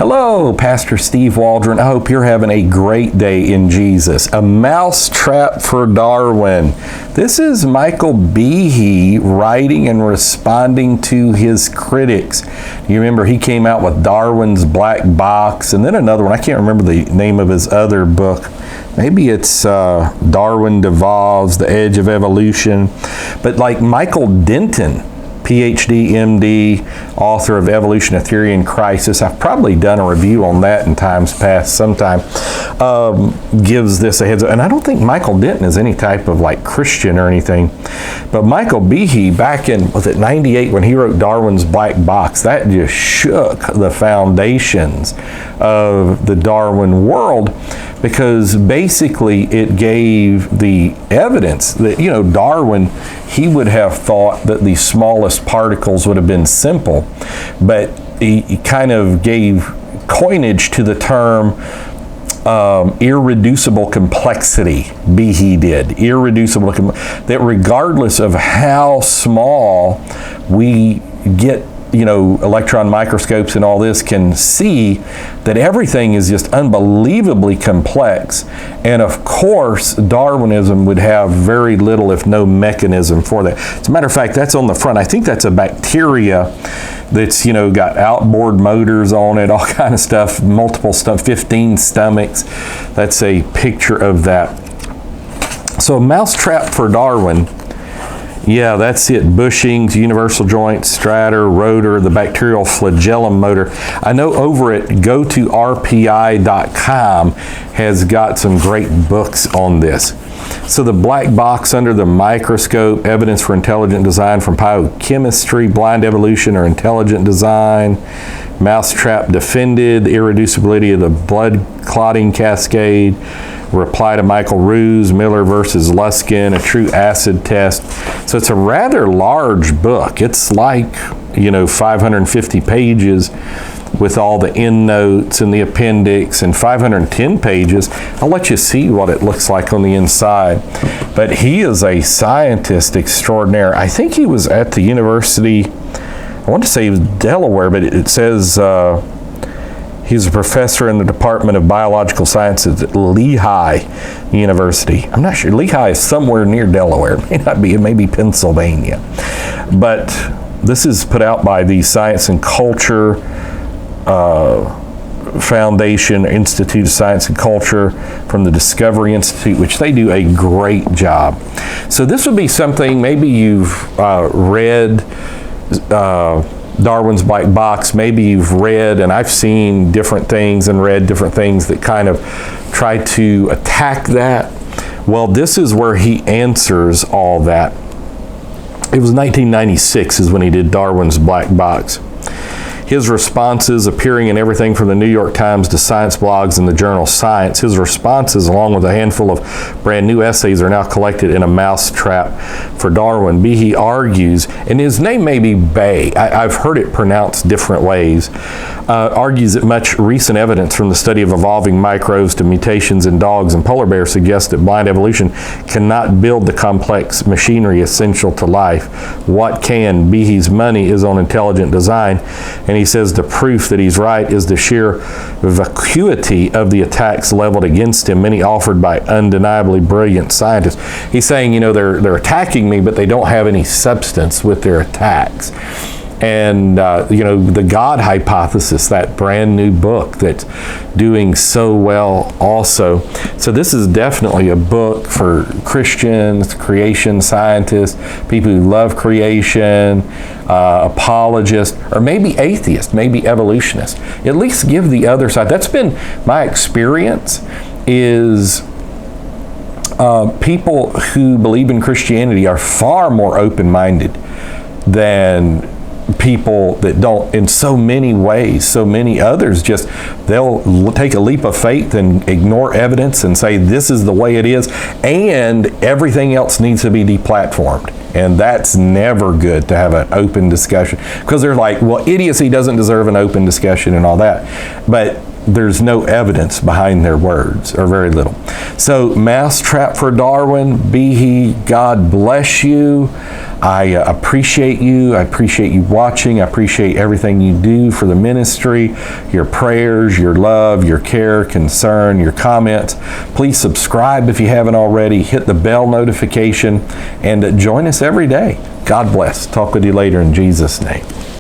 Hello, Pastor Steve Waldron. I hope you're having a great day in Jesus. A mousetrap for Darwin. This is Michael Behe writing and responding to his critics. You remember he came out with Darwin's Black Box and then another one. I can't remember the name of his other book. Maybe it's Darwin Devolves, The Edge of Evolution. But like Michael Denton, PhD, MD, author of Evolution, a Theory in Crisis. I've probably done a review on that in times past sometime. Gives this a heads up. And I don't think Michael Denton is any type of like Christian or anything. But Michael Behe, back in, was it 98 when he wrote Darwin's Black Box, that just shook the foundations of the Darwin world, because basically it gave the evidence that, Darwin, he would have thought that the smallest particles would have been simple, but he kind of gave coinage to the term irreducible complexity. Behe did. Irreducible, that regardless of how small we get, electron microscopes and all this can see, that everything is just unbelievably complex. And of course, Darwinism would have very little, if no mechanism for that. As a matter of fact, that's on the front. I think that's a bacteria that's, got outboard motors on it, all kind of stuff, multiple stuff, 15 stomachs. That's a picture of that. So mousetrap for Darwin. Yeah, that's it. Bushings, universal joint, strator, rotor, the bacterial flagellum motor. I know over at gotorpi.com has got some great books on this. So the black box under the microscope, evidence for intelligent design from biochemistry, blind evolution or intelligent design, mousetrap defended, the irreducibility of the blood clotting cascade, reply to Michael Ruse, Miller versus Luskin, a true acid test. So it's a rather large book. It's like, 550 pages with all the endnotes and the appendix, and 510 pages. I'll let you see what it looks like on the inside. But he is a scientist extraordinaire. I think he was at the university, I want to say he was Delaware, but it says he's a professor in the Department of Biological Sciences at Lehigh University. I'm not sure. Lehigh is somewhere near Delaware. It may not be. It may be Pennsylvania. But this is put out by the Science and Culture Foundation, Institute of Science and Culture, from the Discovery Institute, which they do a great job. So this would be something, maybe you've read Darwin's Black Box, maybe you've read, and I've seen different things and read different things that kind of try to attack that. Well, this is where he answers all that. It was 1996 is when he did Darwin's Black Box. His responses, appearing in everything from the New York Times to science blogs and the journal Science, his responses, along with a handful of brand new essays, are now collected in a mousetrap for Darwin. Behe argues, and his name may be Behe, I've heard it pronounced different ways, argues that much recent evidence from the study of evolving microbes to mutations in dogs and polar bears suggests that blind evolution cannot build the complex machinery essential to life. What can? Behe's money is on intelligent design, and he says the proof that he's right is the sheer vacuity of the attacks leveled against him, many offered by undeniably brilliant scientists. He's saying, they're attacking me, but they don't have any substance with their attacks. And, the God hypothesis, that brand new book that's doing so well also. So this is definitely a book for Christians, creation scientists, people who love creation, apologists, or maybe atheists, maybe evolutionists. At least give the other side. That's been my experience, is people who believe in Christianity are far more open-minded than people that don't, in so many ways. So many others just, they'll take a leap of faith and ignore evidence and say this is the way it is, and everything else needs to be deplatformed. And that's never good, to have an open discussion, because they're like, well, idiocy doesn't deserve an open discussion and all that. But there's no evidence behind their words, or very little. So, mousetrap for Darwin. Behe, God bless you. I appreciate you. I appreciate you watching. I appreciate everything you do for the ministry, your prayers, your love, your care, concern, your comments. Please subscribe if you haven't already. Hit the bell notification and join us every day. God bless. Talk with you later in Jesus' name.